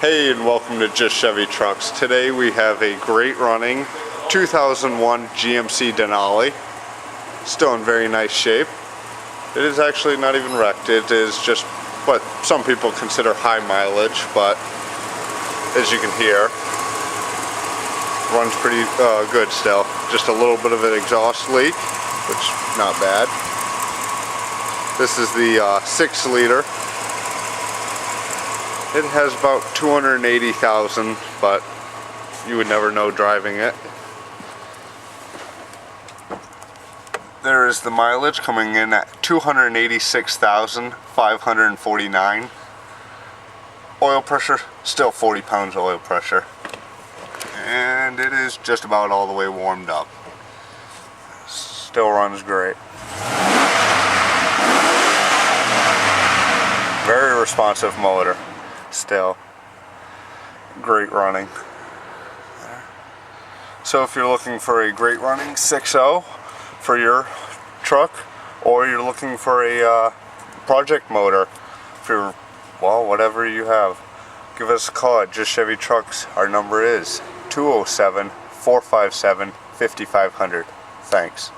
Hey, and welcome to Just Chevy Trucks. Today we have a great running 2001 GMC Denali. Still in very nice shape. It is actually not even wrecked. It is just what some people consider high mileage, but as you can hear, runs pretty good still. Just a little bit of an exhaust leak, which not bad. This is the 6-liter. It has about 280,000, but you would never know driving it. There is the mileage coming in at 286,549. Oil pressure, still 40 pounds of oil pressure. And it is just about all the way warmed up. Still runs great. Very responsive motor. Still great running. So if you're looking for a great running 6.0 for your truck, or you're looking for a project motor for, well, whatever you have, give us a call at Just Chevy Trucks. Our number is 207-457-5500. Thanks.